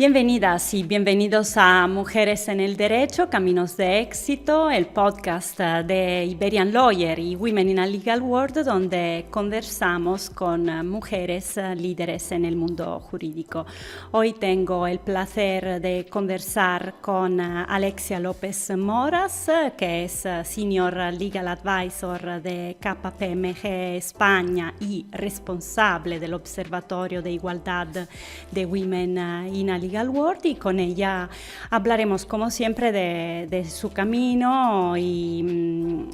Bienvenidas y bienvenidos a Mujeres en el Derecho, Caminos de Éxito, el podcast de Iberian Lawyer y Women in a Legal World, donde conversamos con mujeres líderes en el mundo jurídico. Hoy tengo el placer de conversar con Alexia López Moras, que es Senior Legal Advisor de KPMG España y responsable del Observatorio de Igualdad de Women in a Legal World, y con ella hablaremos como siempre de su camino y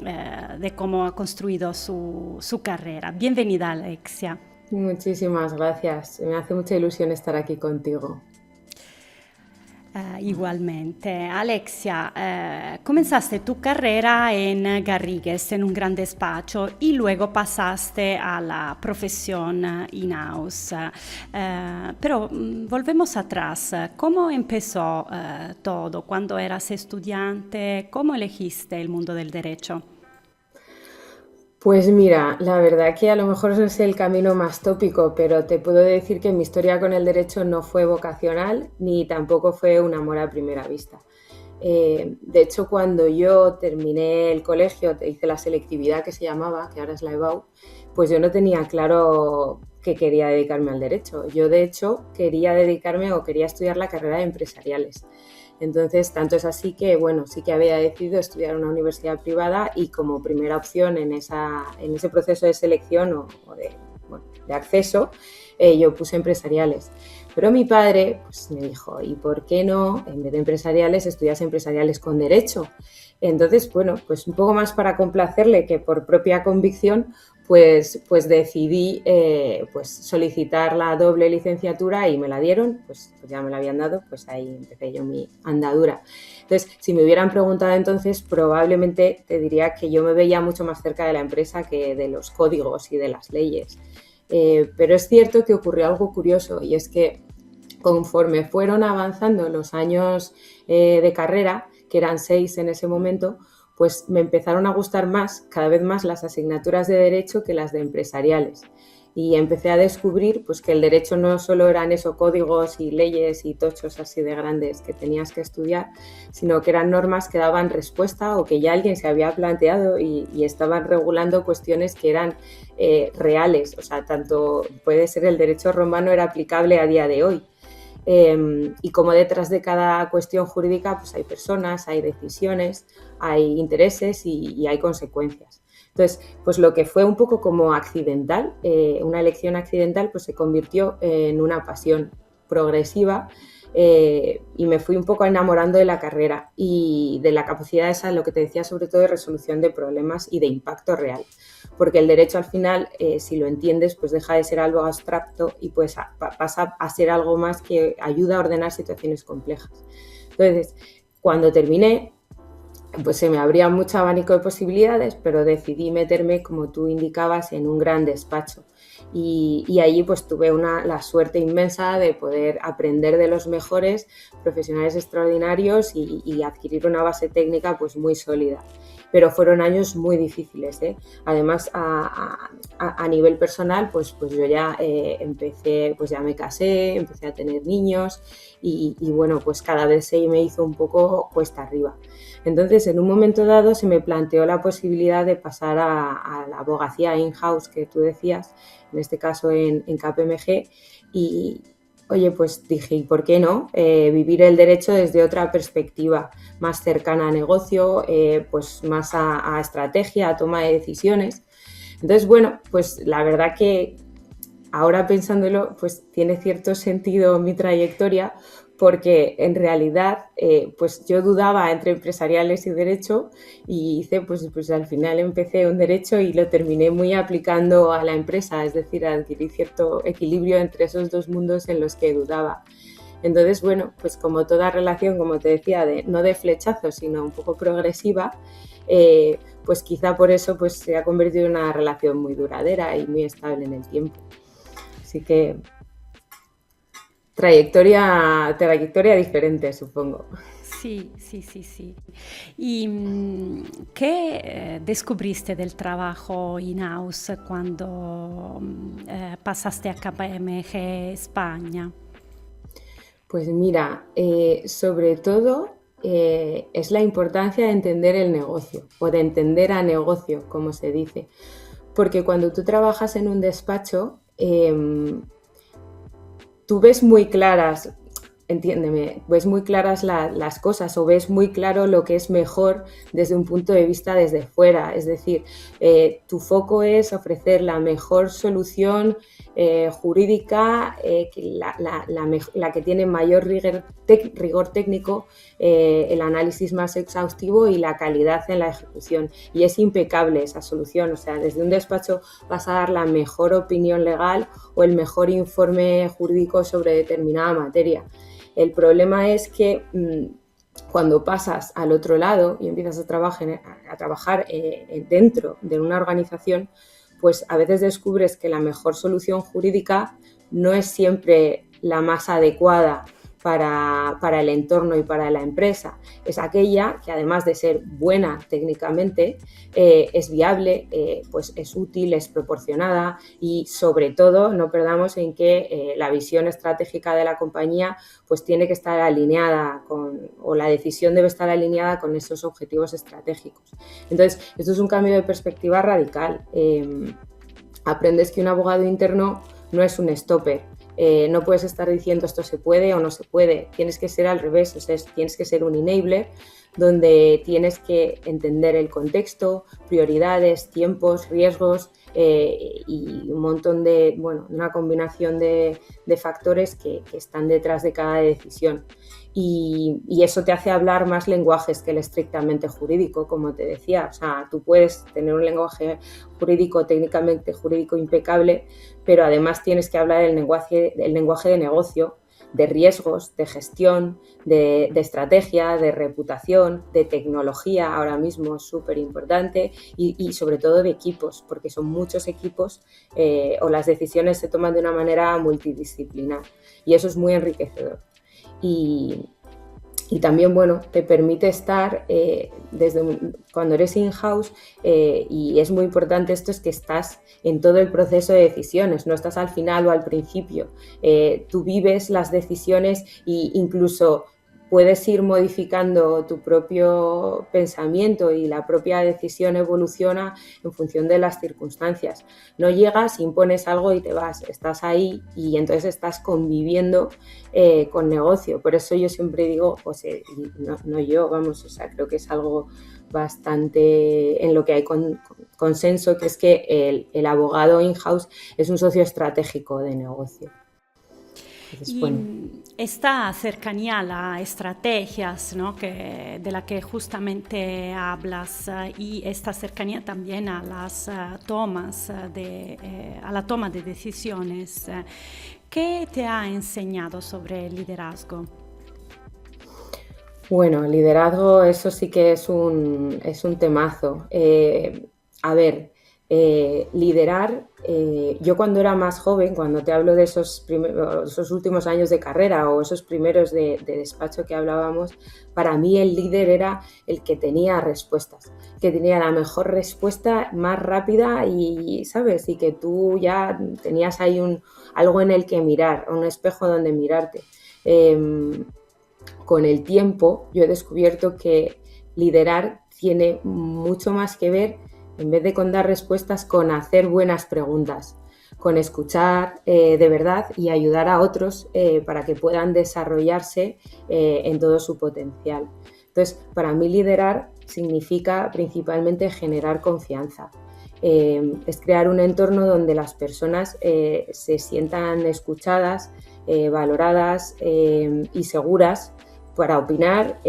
de cómo ha construido su carrera. Bienvenida, Alexia. Muchísimas gracias. Me hace mucha ilusión estar aquí contigo. Igualmente. Alexia, comenzaste tu carrera en Garrigues, en un gran despacho, y luego pasaste a la profesión in-house. Pero volvemos atrás. ¿Cómo empezó todo? ¿Cuándo eras estudiante? ¿Cómo elegiste el mundo del derecho? Pues mira, la verdad que a lo mejor no es el camino más tópico, pero te puedo decir que mi historia con el derecho no fue vocacional ni tampoco fue un amor a primera vista. De hecho, cuando yo terminé el colegio, hice la selectividad que se llamaba, que ahora es la EBAU, pues yo no tenía claro que quería dedicarme al derecho. Yo, de hecho, quería dedicarme o quería estudiar la carrera de empresariales. Entonces, tanto es así que, bueno, sí que había decidido estudiar una universidad privada y como primera opción en ese proceso de selección o de acceso, yo puse empresariales. Pero mi padre pues, me dijo, ¿y por qué no, en vez de empresariales, estudias empresariales con derecho? Entonces, bueno, pues un poco más para complacerle que por propia convicción, pues decidí pues solicitar la doble licenciatura y me la dieron, pues ya me la habían dado, pues ahí empecé yo mi andadura. Entonces, si me hubieran preguntado entonces, probablemente te diría que yo me veía mucho más cerca de la empresa que de los códigos y de las leyes. Pero es cierto que ocurrió algo curioso, y es que conforme fueron avanzando los años de carrera, que eran 6 en ese momento, pues me empezaron a gustar cada vez más las asignaturas de derecho que las de empresariales. Y empecé a descubrir pues, que el derecho no solo eran esos códigos y leyes y tochos así de grandes que tenías que estudiar, sino que eran normas que daban respuesta o que ya alguien se había planteado y estaban regulando cuestiones que eran reales. O sea, tanto puede ser el derecho romano era aplicable a día de hoy. Y como detrás de cada cuestión jurídica pues hay personas, hay decisiones, hay intereses y hay consecuencias. Entonces, pues lo que fue un poco como accidental, una elección accidental, pues se convirtió en una pasión progresiva y me fui un poco enamorando de la carrera y de la capacidad esa, lo que te decía, sobre todo de resolución de problemas y de impacto real. Porque el derecho al final, si lo entiendes, pues deja de ser algo abstracto y pues pasa a ser algo más que ayuda a ordenar situaciones complejas. Entonces, cuando terminé, pues se me abría mucho abanico de posibilidades, pero decidí meterme, como tú indicabas, en un gran despacho. Y allí pues tuve la suerte inmensa de poder aprender de los mejores, profesionales extraordinarios y adquirir una base técnica pues muy sólida. Pero fueron años muy difíciles, ¿eh? Además, a nivel personal, pues yo ya empecé, pues ya me casé, empecé a tener niños y bueno, pues cada vez se me hizo un poco cuesta arriba. Entonces, en un momento dado se me planteó la posibilidad de pasar a la abogacía in-house que tú decías, en este caso en KPMG, y oye, pues dije, ¿y por qué no? Vivir el derecho desde otra perspectiva, más cercana a negocio, pues más a estrategia, a toma de decisiones. Entonces, bueno, pues la verdad que ahora pensándolo, pues tiene cierto sentido mi trayectoria, porque en realidad pues yo dudaba entre empresariales y derecho y hice pues al final empecé un derecho y lo terminé muy aplicando a la empresa, es decir, adquirí cierto equilibrio entre esos dos mundos en los que dudaba. Entonces, bueno, pues como toda relación, como te decía, no de flechazo, sino un poco progresiva, pues quizá por eso pues se ha convertido en una relación muy duradera y muy estable en el tiempo. Así que trayectoria diferente, supongo. Sí, sí, sí, sí. ¿Y qué descubriste del trabajo in-house cuando pasaste a KPMG España? Pues mira, sobre todo es la importancia de entender el negocio o de entender a negocio, como se dice. Porque cuando tú trabajas en un despacho, tú ves muy claras, entiéndeme, ves muy claras las cosas o ves muy claro lo que es mejor desde un punto de vista desde fuera. Es decir, tu foco es ofrecer la mejor solución jurídica, la que tiene mayor rigor técnico, el análisis más exhaustivo y la calidad en la ejecución. Y es impecable esa solución. O sea, desde un despacho vas a dar la mejor opinión legal o el mejor informe jurídico sobre determinada materia. El problema es que cuando pasas al otro lado y empiezas a trabajar dentro de una organización, pues a veces descubres que la mejor solución jurídica no es siempre la más adecuada para el entorno y para la empresa. Es aquella que, además de ser buena técnicamente, es viable, pues es útil, es proporcionada y, sobre todo, no perdamos en que la visión estratégica de la compañía pues tiene que estar alineada o la decisión debe estar alineada con esos objetivos estratégicos. Entonces, esto es un cambio de perspectiva radical. Aprendes que un abogado interno no es un stopper. No puedes estar diciendo esto se puede o no se puede, tienes que ser al revés, o sea, tienes que ser un enabler donde tienes que entender el contexto, prioridades, tiempos, riesgos y un montón de, una combinación de factores que están detrás de cada decisión. Y eso te hace hablar más lenguajes que el estrictamente jurídico, como te decía. O sea, tú puedes tener un lenguaje jurídico, técnicamente jurídico impecable, pero además tienes que hablar el lenguaje de negocio, de riesgos, de gestión, de estrategia, de reputación, de tecnología, ahora mismo súper importante, y sobre todo de equipos, porque son muchos equipos o las decisiones se toman de una manera multidisciplinar y eso es muy enriquecedor. Y también, te permite estar cuando eres in-house y es muy importante esto, es que estás en todo el proceso de decisiones, no estás al final o al principio. Tú vives las decisiones e incluso puedes ir modificando tu propio pensamiento y la propia decisión evoluciona en función de las circunstancias. No llegas, impones algo y te vas, estás ahí y entonces estás conviviendo con negocio. Por eso yo siempre digo, creo que es algo bastante en lo que hay consenso, que es que el abogado in-house es un socio estratégico de negocio. Y esta cercanía a las estrategias, ¿no? de la que justamente hablas, y esta cercanía también a las a la toma de decisiones, ¿qué te ha enseñado sobre el liderazgo? Bueno, liderazgo, eso sí que es un temazo. Liderar, yo cuando era más joven, cuando te hablo de esos últimos años de carrera o esos primeros de despacho que hablábamos, para mí el líder era el que tenía respuestas, que tenía la mejor respuesta más rápida y, ¿sabes? Y que tú ya tenías ahí algo en el que mirar, un espejo donde mirarte. Con el tiempo yo he descubierto que liderar tiene mucho más que ver, en vez de con dar respuestas, con hacer buenas preguntas, con escuchar de verdad y ayudar a otros para que puedan desarrollarse en todo su potencial. Entonces, para mí liderar significa principalmente generar confianza. Es crear un entorno donde las personas se sientan escuchadas, valoradas y seguras para opinar,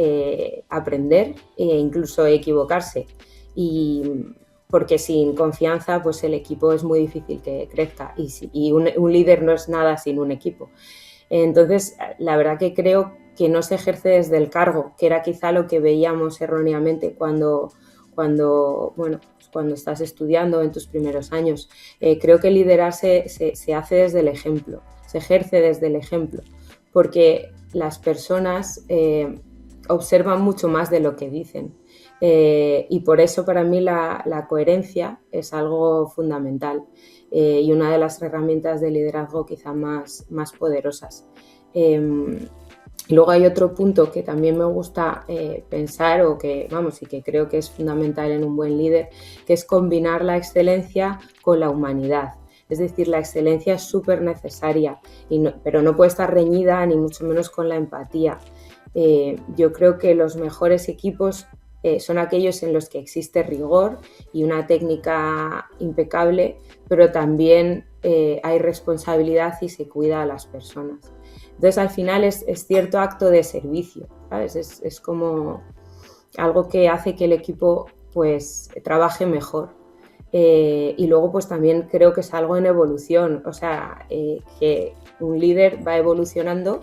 aprender e incluso equivocarse. Y porque sin confianza, pues el equipo es muy difícil que crezca y un líder no es nada sin un equipo. Entonces, la verdad que creo que no se ejerce desde el cargo, que era quizá lo que veíamos erróneamente cuando estás estudiando en tus primeros años. Creo que liderar se hace desde el ejemplo, se ejerce desde el ejemplo, porque las personas observan mucho más de lo que dicen. Y por eso para mí la coherencia es algo fundamental y una de las herramientas de liderazgo quizá más poderosas. Y luego hay otro punto que también me gusta pensar y que creo que es fundamental en un buen líder, que es combinar la excelencia con la humanidad. Es decir, la excelencia es súper necesaria, pero no puede estar reñida ni mucho menos con la empatía. Yo creo que los mejores equipos son aquellos en los que existe rigor y una técnica impecable, pero también hay responsabilidad y se cuida a las personas. Entonces, al final es cierto acto de servicio, ¿sabes? Es como algo que hace que el equipo pues trabaje mejor. Y luego pues también creo que es algo en evolución, o sea, que un líder va evolucionando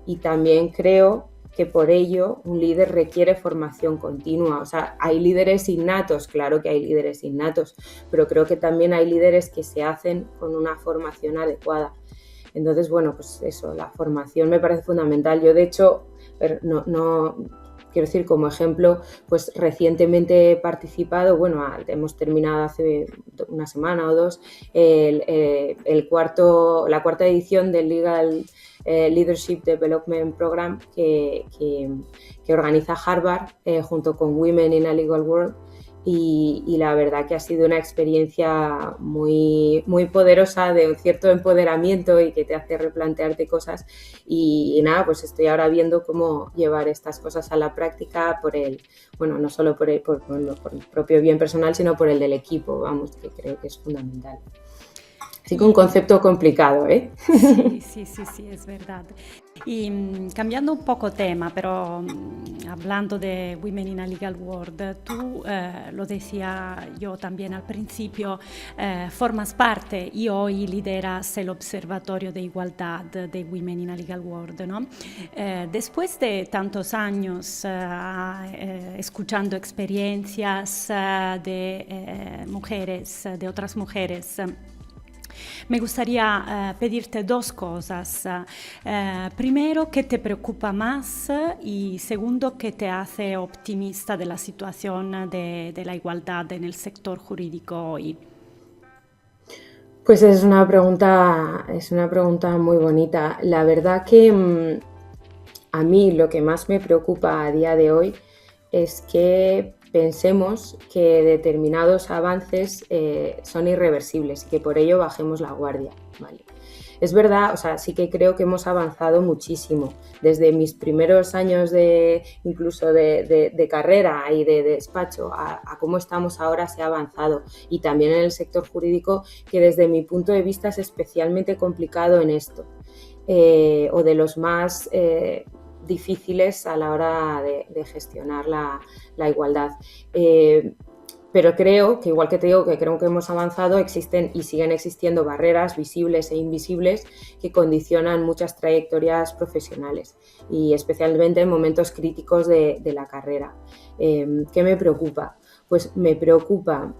y también creo que por ello un líder requiere formación continua. O sea, hay líderes innatos, claro que hay líderes innatos, pero creo que también hay líderes que se hacen con una formación adecuada. Entonces, bueno, pues eso, la formación me parece fundamental. Yo, de hecho, quiero decir, como ejemplo, pues recientemente he participado, hemos terminado hace una semana o dos, la cuarta edición del Legal Leadership Development Program que organiza Harvard junto con Women in a Legal World. Y la verdad que ha sido una experiencia muy, muy poderosa, de un cierto empoderamiento y que te hace replantearte cosas y nada, pues estoy ahora viendo cómo llevar estas cosas a la práctica no solo por el propio bien personal, sino por el del equipo, que creo que es fundamental. Así que un concepto complicado, ¿eh? Sí, es verdad. Y cambiando un poco tema, pero hablando de Women in a Legal World, tú lo decía yo también al principio, formas parte y hoy lideras el Observatorio de Igualdad de Women in a Legal World, ¿no? Después de tantos años escuchando experiencias de mujeres, de otras mujeres, me gustaría pedirte dos cosas. Primero, ¿qué te preocupa más? Y segundo, ¿qué te hace optimista de la situación de la igualdad en el sector jurídico hoy? Pues es una pregunta muy bonita. La verdad que a mí lo que más me preocupa a día de hoy es que pensemos que determinados avances son irreversibles y que por ello bajemos la guardia, ¿vale? Es verdad, o sea, sí que creo que hemos avanzado muchísimo. Desde mis primeros años incluso de carrera y de despacho a cómo estamos ahora se ha avanzado. Y también en el sector jurídico, que desde mi punto de vista es especialmente complicado en esto, o de los más difíciles a la hora de gestionar la igualdad. Pero creo que, igual que te digo que creo que hemos avanzado, existen y siguen existiendo barreras visibles e invisibles que condicionan muchas trayectorias profesionales y especialmente en momentos críticos de la carrera. ¿Qué me preocupa? Pues me preocupa,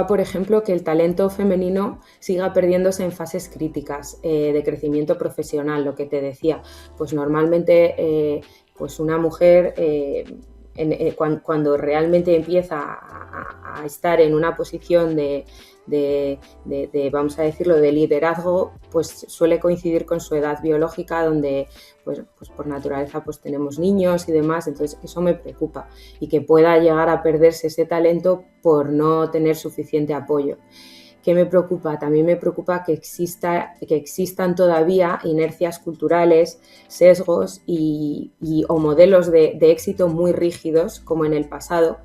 por ejemplo, que el talento femenino siga perdiéndose en fases críticas de crecimiento profesional, lo que te decía. Pues normalmente pues una mujer cuando realmente empieza a estar en una posición de, vamos a decirlo, de liderazgo, pues suele coincidir con su edad biológica, donde pues por naturaleza pues tenemos niños y demás. Entonces eso me preocupa y que pueda llegar a perderse ese talento por no tener suficiente apoyo. ¿Qué me preocupa? También me preocupa que existan todavía inercias culturales, sesgos o modelos de éxito muy rígidos, como en el pasado,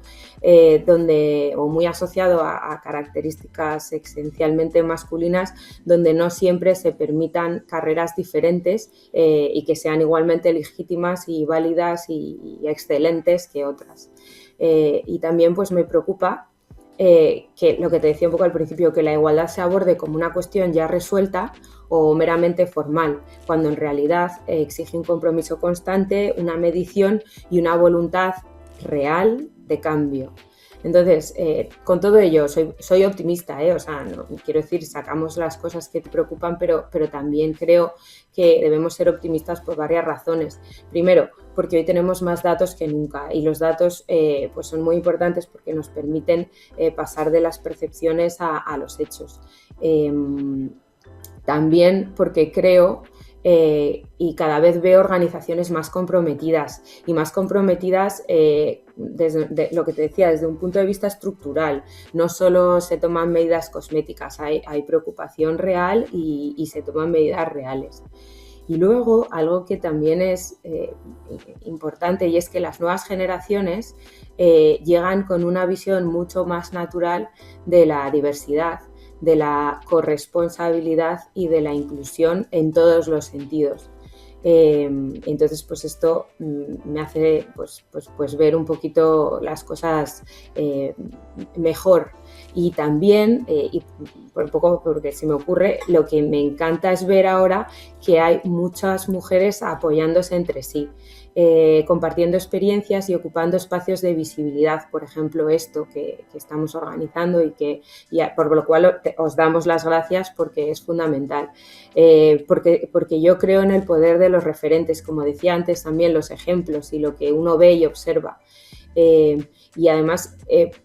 o muy asociado a características esencialmente masculinas, donde no siempre se permitan carreras diferentes y que sean igualmente legítimas y válidas y excelentes que otras. Y también pues me preocupa que lo que te decía un poco al principio, que la igualdad se aborde como una cuestión ya resuelta o meramente formal, cuando en realidad exige un compromiso constante, una medición y una voluntad real de cambio. Entonces, con todo ello, soy optimista, o sea, no, quiero decir, sacamos las cosas que te preocupan, pero también creo que debemos ser optimistas por varias razones. Primero, porque hoy tenemos más datos que nunca y los datos pues son muy importantes porque nos permiten pasar de las percepciones a los hechos. También porque creo y cada vez veo organizaciones más comprometidas desde lo que te decía, desde un punto de vista estructural. No solo se toman medidas cosméticas, hay preocupación real y se toman medidas reales. Y luego, algo que también es importante, y es que las nuevas generaciones llegan con una visión mucho más natural de la diversidad, de la corresponsabilidad y de la inclusión en todos los sentidos. Entonces, pues esto me hace pues ver un poquito las cosas mejor. Y también, y por un poco porque se me ocurre, lo que me encanta es ver ahora que hay muchas mujeres apoyándose entre sí, compartiendo experiencias y ocupando espacios de visibilidad. Por ejemplo, esto que estamos organizando y por lo cual os damos las gracias porque es fundamental. Porque yo creo en el poder de los referentes, como decía antes también, los ejemplos y lo que uno ve y observa. Y además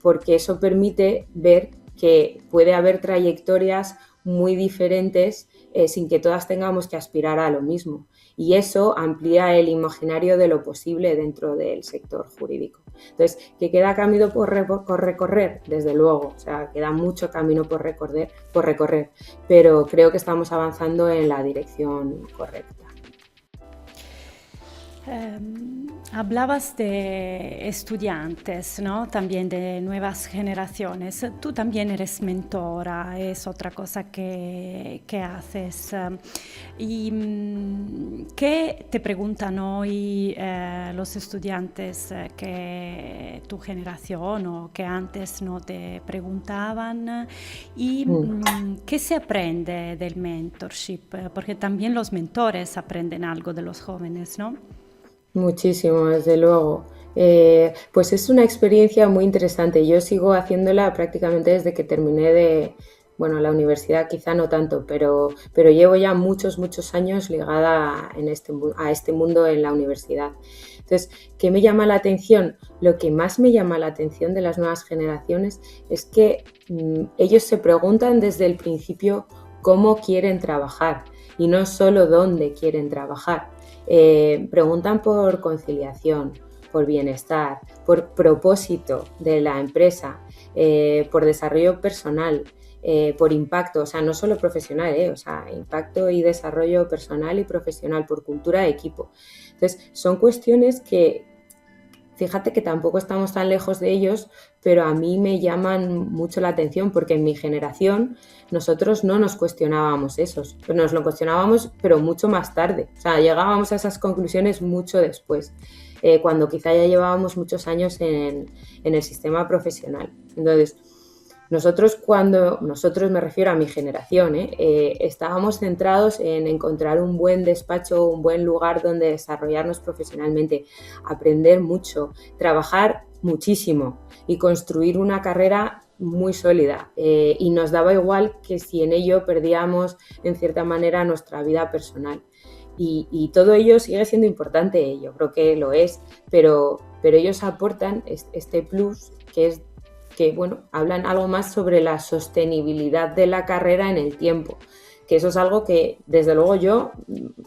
porque eso permite ver que puede haber trayectorias muy diferentes sin que todas tengamos que aspirar a lo mismo. Y eso amplía el imaginario de lo posible dentro del sector jurídico. Entonces, ¿que queda camino por recorrer? Desde luego, o sea, queda mucho camino por recorrer, pero creo que estamos avanzando en la dirección correcta. Hablabas de estudiantes, ¿no? También de nuevas generaciones. Tú también eres mentora, es otra cosa que haces. ¿Y qué te preguntan hoy los estudiantes que tu generación o que antes no te preguntaban? ¿Y qué se aprende del mentorship? Porque también los mentores aprenden algo de los jóvenes, ¿no? Muchísimo, desde luego. Pues es una experiencia muy interesante. Yo sigo haciéndola prácticamente desde que terminé la universidad quizá no tanto, pero llevo ya muchos años ligada a este mundo en la universidad. Entonces, ¿qué me llama la atención? Lo que más me llama la atención de las nuevas generaciones es que ellos se preguntan desde el principio cómo quieren trabajar y no solo dónde quieren trabajar. Preguntan por conciliación, por bienestar, por propósito de la empresa, por desarrollo personal, por impacto, o sea, no solo profesional, o sea, impacto y desarrollo personal y profesional, por cultura de equipo. Entonces, son cuestiones que, fíjate que tampoco estamos tan lejos de ellos, pero a mí me llaman mucho la atención porque en mi generación nosotros no nos cuestionábamos esos, nos lo cuestionábamos pero mucho más tarde, o sea, llegábamos a esas conclusiones mucho después, cuando quizá ya llevábamos muchos años en el sistema profesional. Entonces, nosotros me refiero a mi generación, estábamos centrados en encontrar un buen despacho, un buen lugar donde desarrollarnos profesionalmente, aprender mucho, trabajar muchísimo y construir una carrera muy sólida. Y nos daba igual que si en ello perdíamos en cierta manera nuestra vida personal. Y todo ello sigue siendo importante, yo creo que lo es, pero ellos aportan este plus que hablan algo más sobre la sostenibilidad de la carrera en el tiempo, que eso es algo que desde luego yo,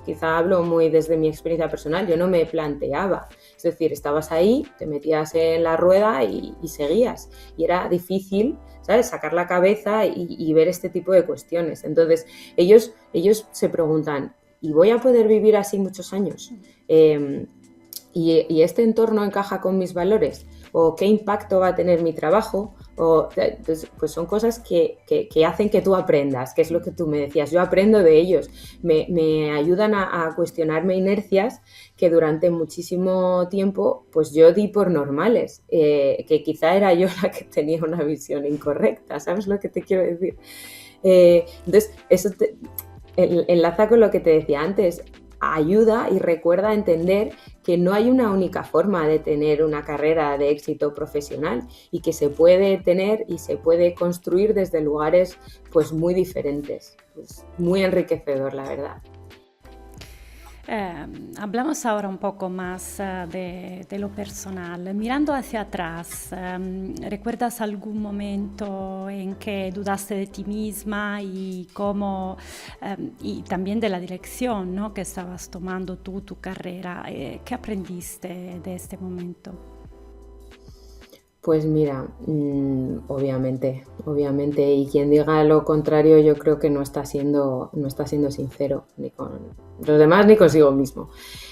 quizá hablo muy desde mi experiencia personal, yo no me planteaba, es decir, estabas ahí, te metías en la rueda y seguías, y era difícil, ¿sabes?, sacar la cabeza y ver este tipo de cuestiones. Entonces ellos se preguntan, ¿y voy a poder vivir así muchos años? ¿Y este entorno encaja con mis valores? ¿O qué impacto va a tener mi trabajo? Pues son cosas que hacen que tú aprendas, que es lo que tú me decías. Yo aprendo de ellos, me ayudan a cuestionarme inercias que durante muchísimo tiempo pues yo di por normales, que quizá era yo la que tenía una visión incorrecta, ¿sabes lo que te quiero decir? Entonces, eso enlaza con lo que te decía antes, ayuda y recuerda a entender que no hay una única forma de tener una carrera de éxito profesional y que se puede tener y se puede construir desde lugares pues muy diferentes. Pues muy enriquecedor, la verdad. Hablamos ahora un poco más de lo personal. Mirando hacia atrás, ¿recuerdas algún momento en que dudaste de ti misma y cómo, y también de la dirección, ¿no?, que estabas tomando tú, tu carrera? ¿Qué aprendiste de este momento? Pues mira, obviamente, y quien diga lo contrario yo creo que no está siendo sincero ni con los demás ni consigo mismo.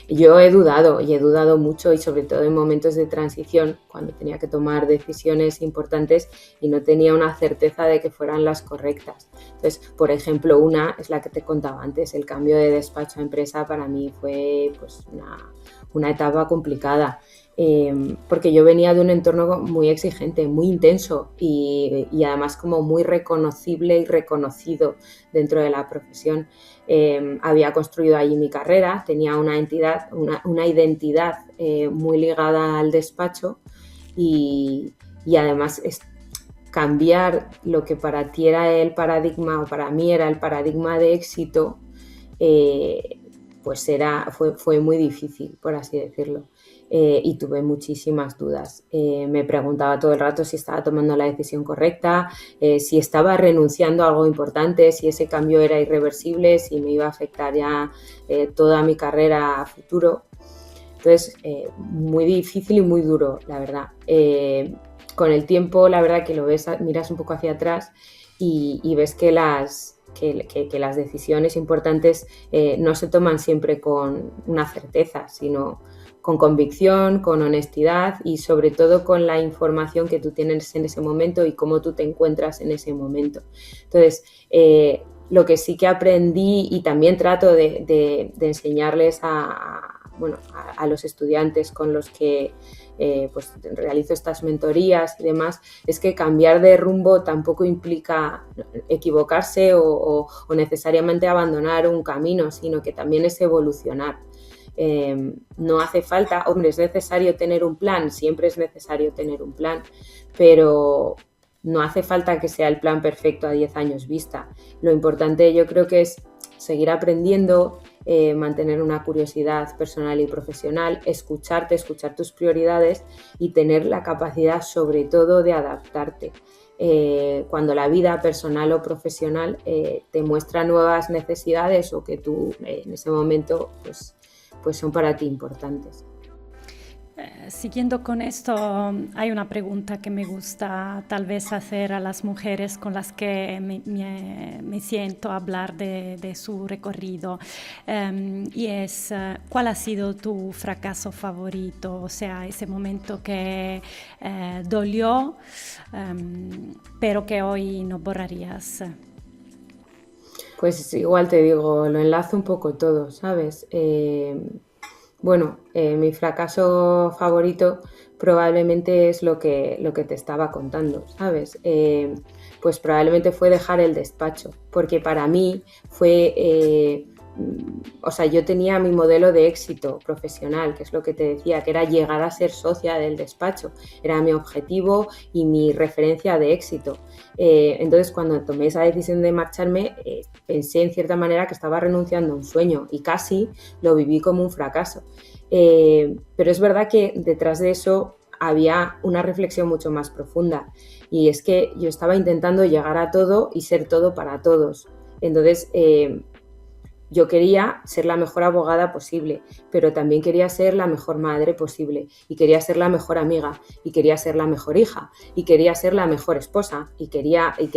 Yo he dudado y he dudado mucho, y sobre todo en momentos de transición, cuando tenía que tomar decisiones importantes y no tenía una certeza de que fueran las correctas. Entonces, por ejemplo, una es la que te contaba antes: el cambio de despacho a empresa para mí fue pues una etapa complicada. Porque yo venía de un entorno muy exigente, muy intenso y además como muy reconocible y reconocido dentro de la profesión. Había construido allí mi carrera, tenía una identidad muy ligada al despacho, y además cambiar lo que para ti era el paradigma, o para mí era el paradigma de éxito, pues fue muy difícil, por así decirlo. Y tuve muchísimas dudas. Me preguntaba todo el rato si estaba tomando la decisión correcta, si estaba renunciando a algo importante, si ese cambio era irreversible, si me iba a afectar ya toda mi carrera a futuro. Entonces, muy difícil y muy duro, la verdad. Con el tiempo, la verdad que lo ves, miras un poco hacia atrás y ves que las decisiones importantes no se toman siempre con una certeza, sino con convicción, con honestidad y sobre todo con la información que tú tienes en ese momento y cómo tú te encuentras en ese momento. Entonces, lo que sí que aprendí y también trato de enseñarles a los estudiantes con los que pues realizo estas mentorías y demás, es que cambiar de rumbo tampoco implica equivocarse o necesariamente abandonar un camino, sino que también es evolucionar. No hace falta, hombre, es necesario tener un plan, siempre es necesario tener un plan, pero no hace falta que sea el plan perfecto a 10 años vista. Lo importante yo creo que es seguir aprendiendo, mantener una curiosidad personal y profesional, escuchar tus prioridades y tener la capacidad sobre todo de adaptarte. Cuando la vida personal o profesional te muestra nuevas necesidades o que tú en ese momento pues son para ti importantes. Siguiendo con esto, hay una pregunta que me gusta tal vez hacer a las mujeres con las que me siento a hablar de su recorrido, y es, ¿cuál ha sido tu fracaso favorito? O sea, ese momento que dolió, pero que hoy no borrarías. Pues igual te digo, lo enlazo un poco todo, ¿sabes? Mi fracaso favorito probablemente es lo que te estaba contando, ¿sabes? Pues probablemente fue dejar el despacho, porque para mí fue... yo tenía mi modelo de éxito profesional, que es lo que te decía, que era llegar a ser socia del despacho. Era mi objetivo y mi referencia de éxito. Entonces, cuando tomé esa decisión de marcharme, pensé en cierta manera que estaba renunciando a un sueño y casi lo viví como un fracaso. Pero es verdad que detrás de eso había una reflexión mucho más profunda, y es que yo estaba intentando llegar a todo y ser todo para todos. Entonces, yo quería ser la mejor abogada posible, pero también quería ser la mejor madre posible, y quería ser la mejor amiga, y quería ser la mejor hija, y quería ser la mejor esposa, y quería. Y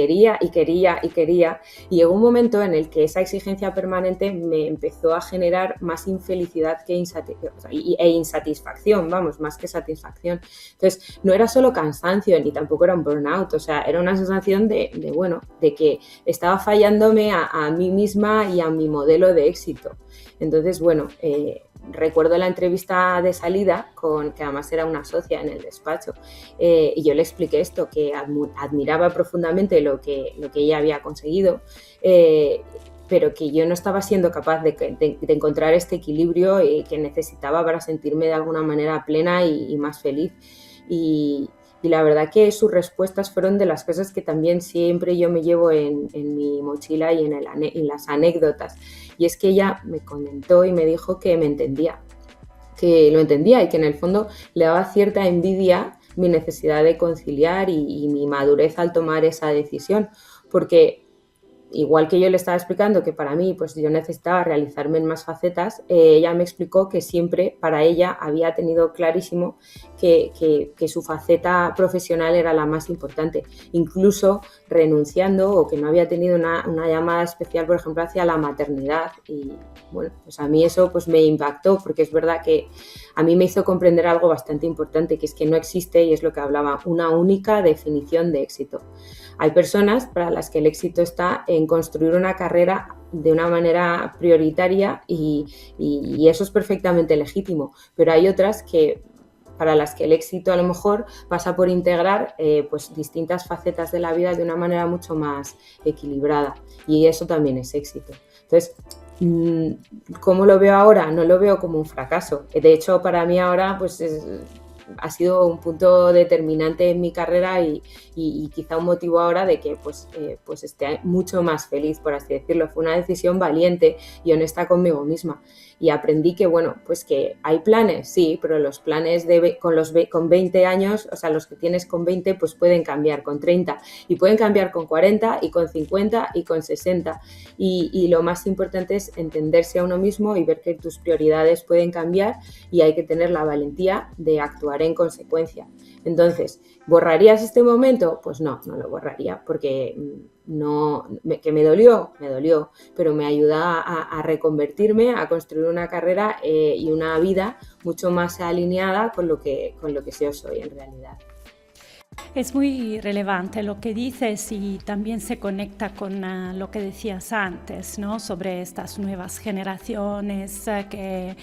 llegó un momento en el que esa exigencia permanente me empezó a generar más infelicidad e insatisfacción, más que satisfacción. Entonces, no era solo cansancio, ni tampoco era un burnout, era una sensación de que estaba fallándome a mí misma y a mi modelo de éxito. Entonces, recuerdo la entrevista de salida, que además era una socia en el despacho, y yo le expliqué esto, que admiraba profundamente lo que ella había conseguido, pero que yo no estaba siendo capaz de encontrar este equilibrio que necesitaba para sentirme de alguna manera plena y más feliz. Y y la verdad que sus respuestas fueron de las cosas que también siempre yo me llevo en mi mochila y en las anécdotas. Y es que ella me comentó y me dijo que me entendía, que lo entendía y que en el fondo le daba cierta envidia mi necesidad de conciliar y mi madurez al tomar esa decisión, porque igual que yo le estaba explicando que para mí pues yo necesitaba realizarme en más facetas, ella me explicó que siempre para ella había tenido clarísimo que su faceta profesional era la más importante, incluso renunciando o que no había tenido una llamada especial, por ejemplo, hacia la maternidad. Y bueno, pues a mí eso pues me impactó, porque es verdad que a mí me hizo comprender algo bastante importante, que es que no existe, y es lo que hablaba, una única definición de éxito. Hay personas para las que el éxito está en construir una carrera de una manera prioritaria y eso es perfectamente legítimo, pero hay otras para las que el éxito a lo mejor pasa por integrar pues distintas facetas de la vida de una manera mucho más equilibrada, y eso también es éxito. Entonces, ¿cómo lo veo ahora? No lo veo como un fracaso. De hecho, para mí ahora pues ha sido un punto determinante en mi carrera y quizá un motivo ahora de que pues esté mucho más feliz, por así decirlo. Fue una decisión valiente y honesta conmigo misma, y aprendí que bueno, pues que hay planes, sí, pero los planes con 20 años, o sea, los que tienes con 20 pues pueden cambiar con 30 y pueden cambiar con 40 y con 50 y con 60, y lo más importante es entenderse a uno mismo y ver que tus prioridades pueden cambiar y hay que tener la valentía de actuar en consecuencia. Entonces, ¿borrarías este momento? Pues no lo borraría, porque que me dolió, pero me ayuda a reconvertirme, a construir una carrera y una vida mucho más alineada con lo que yo soy en realidad. Es muy relevante lo que dices y también se conecta con lo que decías antes, ¿no? Sobre estas nuevas generaciones que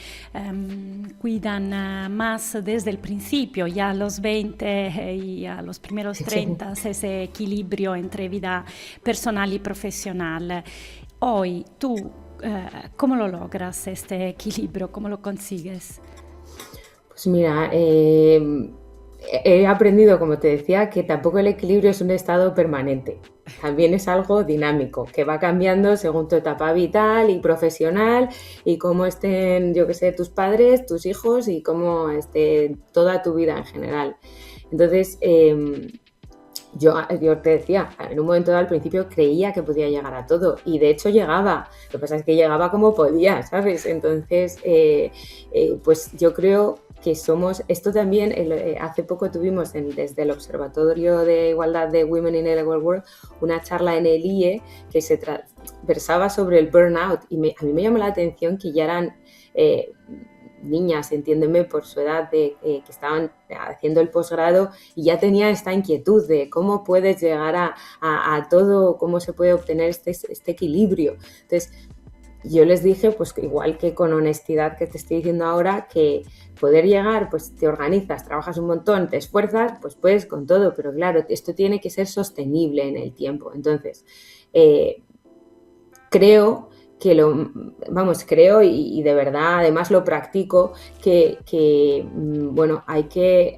cuidan más desde el principio, ya a los 20 y a los primeros 30, ese equilibrio entre vida personal y profesional. Hoy, tú, ¿cómo lo logras este equilibrio? ¿Cómo lo consigues? Pues mira, he aprendido, como te decía, que tampoco el equilibrio es un estado permanente. También es algo dinámico, que va cambiando según tu etapa vital y profesional y cómo estén, yo qué sé, tus padres, tus hijos y cómo esté toda tu vida en general. Entonces, yo te decía, en un momento dado al principio creía que podía llegar a todo y de hecho llegaba. Lo que pasa es que llegaba como podía, ¿sabes? Entonces, pues yo creo que somos, esto también, hace poco tuvimos desde el Observatorio de Igualdad de Women in the Legal World una charla en el IE que se versaba sobre el burnout y a mí me llamó la atención que ya eran niñas, entiéndeme, por su edad, que estaban haciendo el posgrado y ya tenían esta inquietud de cómo puedes llegar a todo, cómo se puede obtener este equilibrio. Entonces, yo les dije, pues igual que con honestidad que te estoy diciendo ahora, que poder llegar, pues te organizas, trabajas un montón, te esfuerzas, pues puedes con todo, pero claro, esto tiene que ser sostenible en el tiempo. Entonces, creo y de verdad además lo practico, que bueno, hay que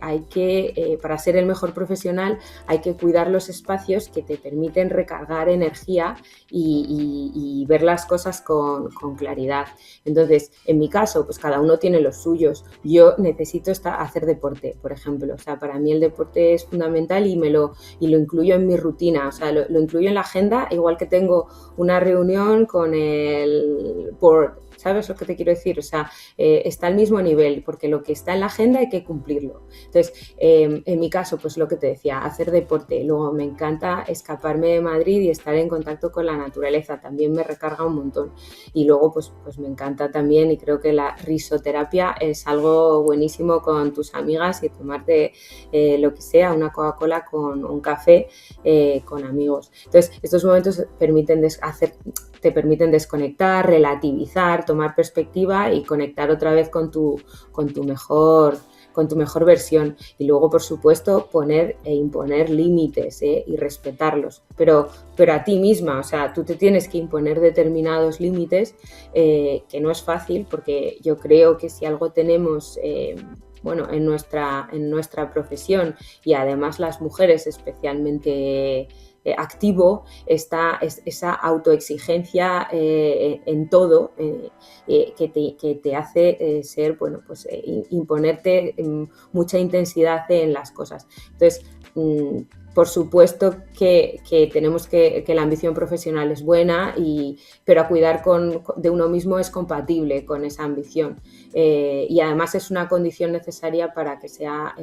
para ser el mejor profesional hay que cuidar los espacios que te permiten recargar energía y ver las cosas con claridad. Entonces, en mi caso, pues cada uno tiene los suyos. Yo necesito hacer deporte, por ejemplo. O sea, para mí el deporte es fundamental y lo incluyo en mi rutina. O sea, lo incluyo en la agenda, igual que tengo una reunión con el board. ¿Sabes lo que te quiero decir? O sea, está al mismo nivel, porque lo que está en la agenda hay que cumplirlo. Entonces, en mi caso, pues lo que te decía, hacer deporte. Luego me encanta escaparme de Madrid y estar en contacto con la naturaleza. También me recarga un montón. Y luego, pues me encanta también, y creo que la risoterapia es algo buenísimo con tus amigas y tomarte lo que sea, una Coca-Cola con un café con amigos. Entonces, estos momentos te permiten desconectar, relativizar, tomar perspectiva y conectar otra vez con tu mejor con tu mejor versión. Y luego, por supuesto, poner e imponer límites y respetarlos, pero a ti misma, o sea, tú te tienes que imponer determinados límites, que no es fácil, porque yo creo que si algo tenemos en nuestra profesión, y además las mujeres especialmente activo, está esa autoexigencia en todo, que te hace ser, imponerte mucha intensidad en las cosas. Entonces, por supuesto que tenemos que la ambición profesional es buena, pero a cuidar de uno mismo es compatible con esa ambición, y además es una condición necesaria para que sea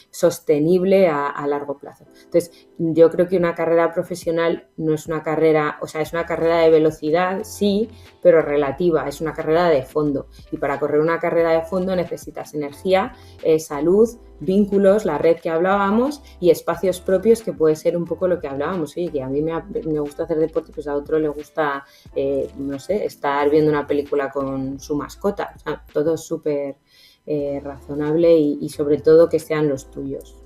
sostenible a largo plazo. Entonces, yo creo que una carrera profesional no es una carrera, o sea, es una carrera de velocidad, sí, pero relativa, es una carrera de fondo, y para correr una carrera de fondo necesitas energía, salud, vínculos, la red que hablábamos, y espacios propios, que puede ser un poco lo que hablábamos. Oye, que a mí me gusta hacer deporte, pues a otro le gusta, estar viendo una película con su mascota. O sea, todo es súper razonable, y sobre todo que sean los tuyos.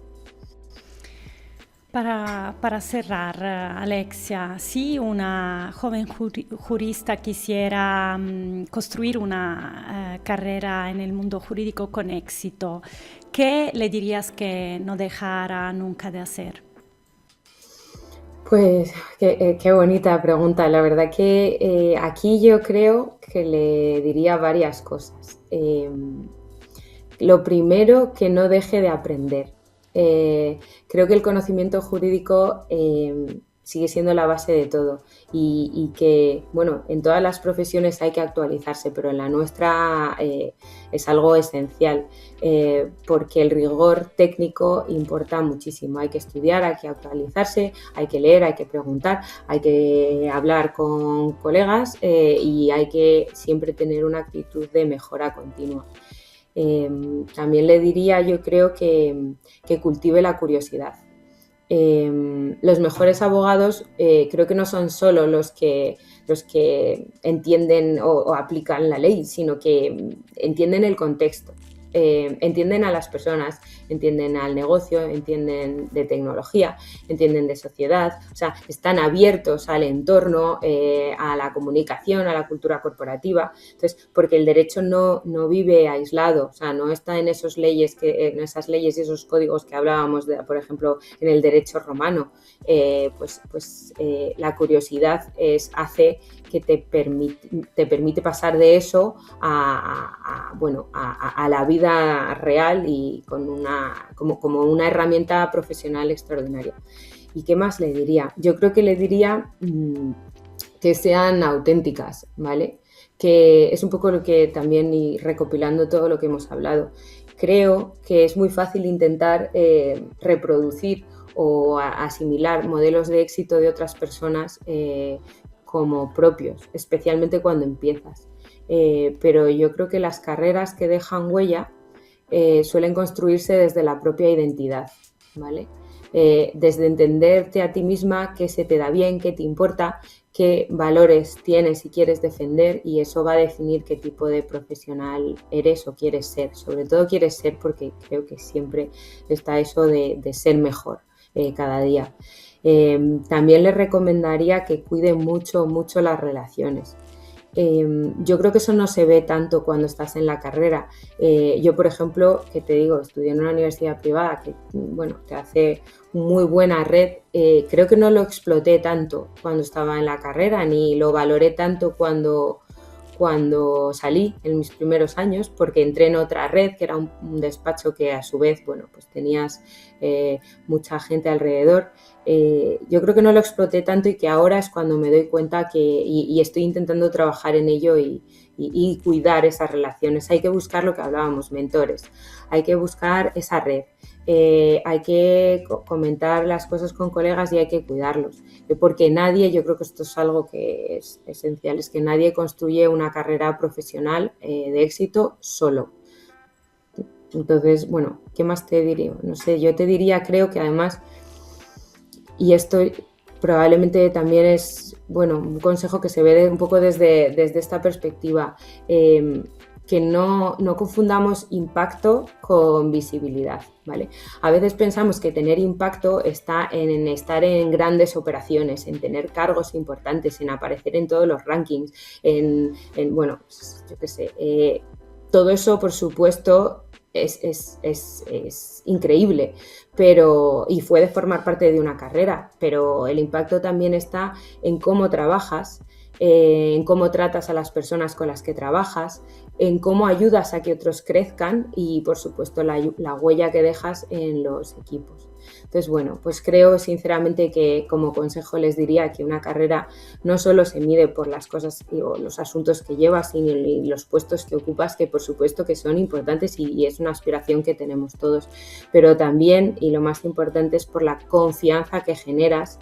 Para cerrar, Alexia, si una joven jurista quisiera construir una carrera en el mundo jurídico con éxito, ¿qué le dirías que no dejara nunca de hacer? Pues qué bonita pregunta. La verdad que aquí yo creo que le diría varias cosas. Lo primero, que no deje de aprender. Creo que el conocimiento jurídico sigue siendo la base de todo, y que, bueno, en todas las profesiones hay que actualizarse, pero en la nuestra es algo esencial, porque el rigor técnico importa muchísimo. Hay que estudiar, hay que actualizarse, hay que leer, hay que preguntar, hay que hablar con colegas, y hay que siempre tener una actitud de mejora continua. También le diría, yo creo, que cultive la curiosidad. Los mejores abogados creo que no son solo los que entienden o aplican la ley, sino que entienden el contexto, entienden a las personas, entienden al negocio, entienden de tecnología, entienden de sociedad, o sea, están abiertos al entorno, a la comunicación, a la cultura corporativa. Entonces, porque el derecho no vive aislado, o sea, no está en esas leyes y esos códigos que hablábamos, por ejemplo, en el derecho romano. La curiosidad hace que te permite pasar de eso a la vida real, y como una herramienta profesional extraordinaria. ¿Y qué más le diría? Yo creo que le diría que sean auténticas, ¿vale? Que es un poco lo que también, y recopilando todo lo que hemos hablado, creo que es muy fácil intentar reproducir o asimilar modelos de éxito de otras personas como propios, especialmente cuando empiezas. Pero yo creo que las carreras que dejan huella suelen construirse desde la propia identidad, ¿vale? Desde entenderte a ti misma, qué se te da bien, qué te importa, qué valores tienes y quieres defender, y eso va a definir qué tipo de profesional eres o quieres ser. Sobre todo quieres ser, porque creo que siempre está eso de ser mejor cada día. También les recomendaría que cuiden mucho las relaciones. Yo creo que eso no se ve tanto cuando estás en la carrera. Yo, por ejemplo, que te digo, estudié en una universidad privada que, te hace muy buena red. Creo que no lo exploté tanto cuando estaba en la carrera, ni lo valoré tanto cuando salí en mis primeros años, porque entré en otra red, que era un despacho que a su vez, tenías mucha gente alrededor. Yo creo que no lo exploté tanto, y que ahora es cuando me doy cuenta y estoy intentando trabajar en ello y cuidar esas relaciones. Hay que buscar lo que hablábamos, mentores, hay que buscar esa red, hay que comentar las cosas con colegas, y hay que cuidarlos, porque nadie, yo creo que esto es algo que es esencial, es que nadie construye una carrera profesional de éxito solo. Entonces, ¿qué más te diría? No sé, yo te diría, creo que además, y esto probablemente también es, un consejo que se ve un poco desde esta perspectiva, que no confundamos impacto con visibilidad, ¿vale? A veces pensamos que tener impacto está en estar en grandes operaciones, en tener cargos importantes, en aparecer en todos los rankings, bueno, yo qué sé, todo eso, por supuesto, es increíble, y puede formar parte de una carrera, pero el impacto también está en cómo trabajas, en cómo tratas a las personas con las que trabajas, en cómo ayudas a que otros crezcan y, por supuesto, la huella que dejas en los equipos. Entonces, bueno, pues creo sinceramente que como consejo les diría que una carrera no solo se mide por las cosas o los asuntos que llevas y los puestos que ocupas, que por supuesto que son importantes y es una aspiración que tenemos todos, pero también, y lo más importante, es por la confianza que generas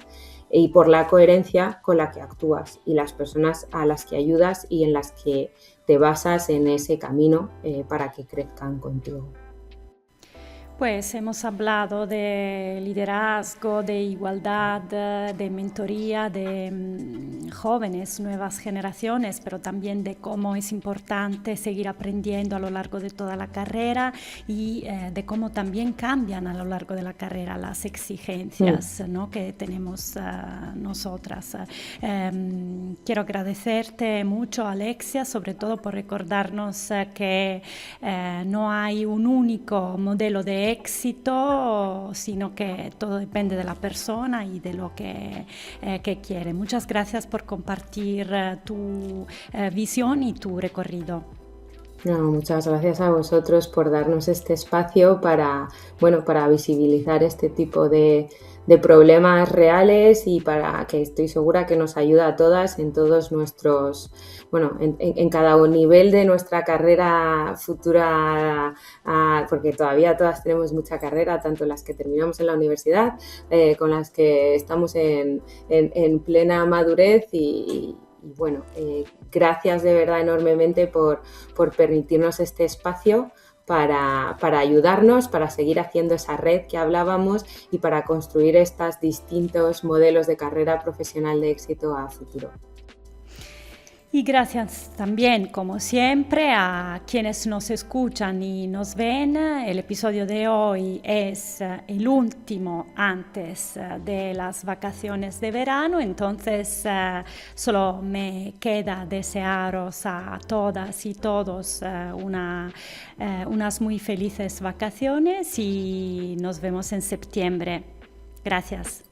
y por la coherencia con la que actúas y las personas a las que ayudas y en las que te basas en ese camino para que crezcan contigo. Pues hemos hablado de liderazgo, de igualdad, de mentoría, de jóvenes, nuevas generaciones, pero también de cómo es importante seguir aprendiendo a lo largo de toda la carrera y de cómo también cambian a lo largo de la carrera las exigencias, ¿no?, que tenemos nosotras. Quiero agradecerte mucho, Alexia, sobre todo por recordarnos que no hay un único modelo de éxito, sino que todo depende de la persona y de lo que quiere. Muchas gracias por compartir tu visión y tu recorrido. No, muchas gracias a vosotros por darnos este espacio para visibilizar este tipo de problemas reales y para que estoy segura que nos ayuda a todas en todos nuestros, en cada nivel de nuestra carrera futura, porque todavía todas tenemos mucha carrera, tanto las que terminamos en la universidad, con las que estamos en plena madurez y gracias de verdad enormemente por permitirnos este espacio para ayudarnos, para seguir haciendo esa red que hablábamos y para construir estos distintos modelos de carrera profesional de éxito a futuro. Y gracias también, como siempre, a quienes nos escuchan y nos ven. El episodio de hoy es el último antes de las vacaciones de verano, entonces solo me queda desearos a todas y todos unas muy felices vacaciones y nos vemos en septiembre. Gracias.